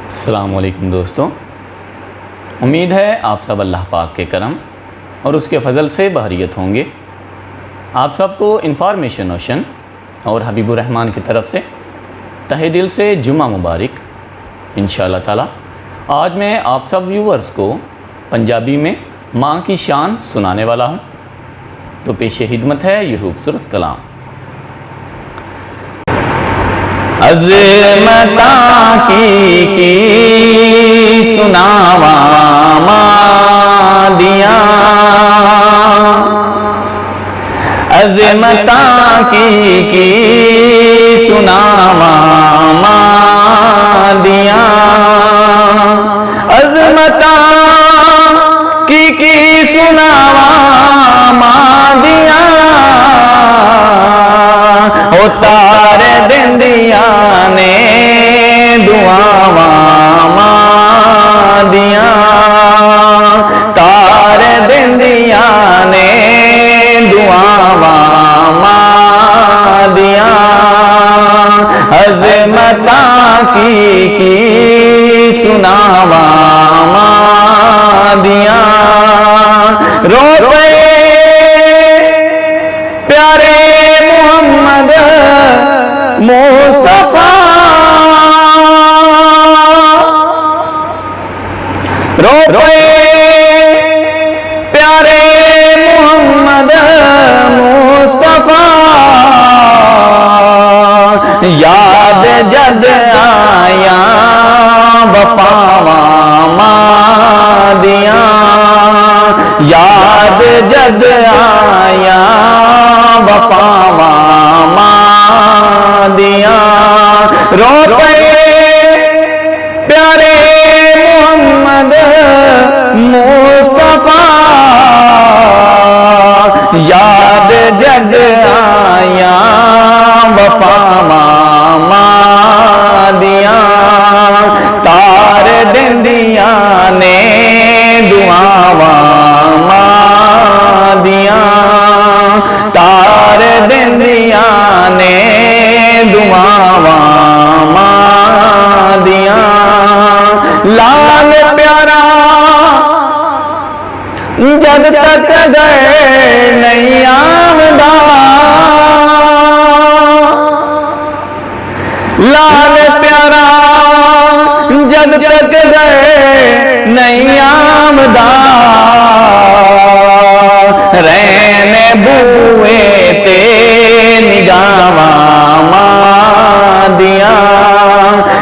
السلام علیکم دوستوں، امید ہے آپ سب اللہ پاک کے کرم اور اس کے فضل سے بحریت ہوں گے۔ آپ سب کو انفارمیشن اوشن اور حبیب الرحمن کی طرف سے تہہ دل سے جمعہ مبارک انشاءاللہ تعالی۔ آج میں آپ سب ویورز کو پنجابی میں ماں کی شان سنانے والا ہوں، تو پیش خدمت ہے یہ خوبصورت کلام۔ عظمتاں کی سناواں ماں دیاں، عظمتاں کی سناواں ماں دیاں، عظمتاں کی سناواں ماں دیاں، او تارے دندیاں نے دعاواں ماں دیاں، تارے دندیاں نے دعاواں ماں دیاں، عظمتاں کی سناواں ماں دیاں، رو پے پیارے محمد مصطفیٰ، رو پے پیارے محمد مصطفیٰ، یاد جد آیا وفاواں ماں دیاں، یاد جد آیا وفاواں ماں دیاں، رو پے پیارے محمد مصطفیٰ، یاد جد آیا وفاواں ماں دیاں، تار دندیاں نے دعاواں ماں دیاں، تار دندیاں نے دعاواں ماں دیاں، لال پیارا جد تک گئے نہیں آمدا، لال پیارا جد تک گئے نہیں آمدا، رہنے بوئے تے نگاواں ماں دیاں،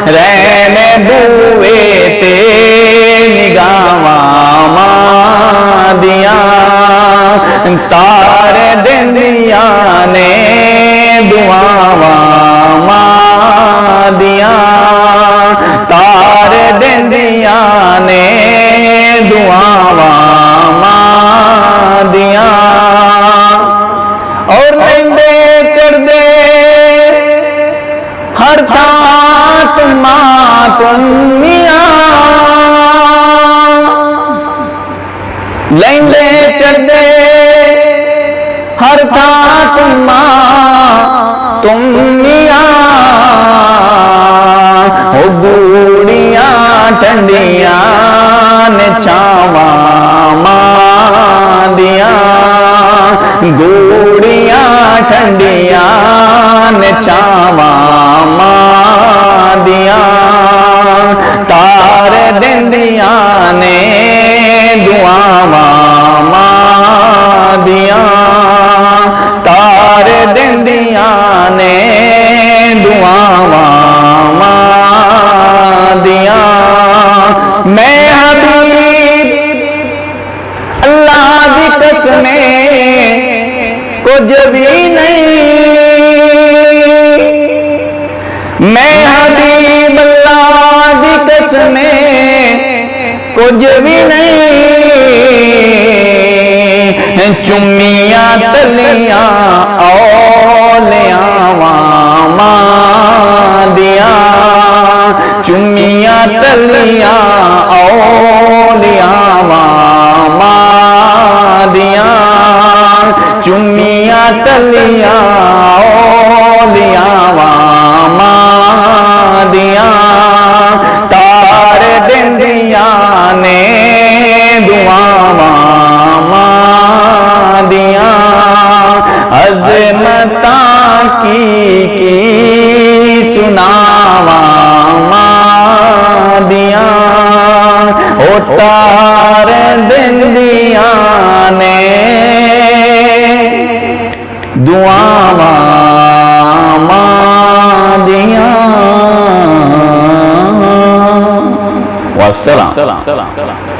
رہنے بوئے تے نگاواں ماں دیاں، تار دندیاں نے دعاواں ماں دیاں، تار دندیاں نے دعاواں ماں دیاں، اور لیندے چڑھدے ہر تھان ماں تم میاں، لیندے چڑھدے ہر تھان ماں تم میاں، او بوڑیاں ٹھنڈیاں نے چھاواں ماں دیاں، گوڑیاں ٹھنڈیاں نے چھاواں ماں دیاں، تار دندیاں نے دعاواں ماں دیاں، تار دندیاں نے دعاواں ماں دیاں، میں حبیب اللہ دی قسمیں کچھ بھی نہیں، میں حبیب اللہ دی قسمیں کچھ بھی نہیں، چمیاں تلیاں اولیاں ماں دیاں، چمیاں تلیاں اولیاں ماں دیاں، چمیاں تلیاں اولیاں ماں دیاں، تار کی سناوا دیاں اتار دندیاں نے دعاواں دیاں والسلام.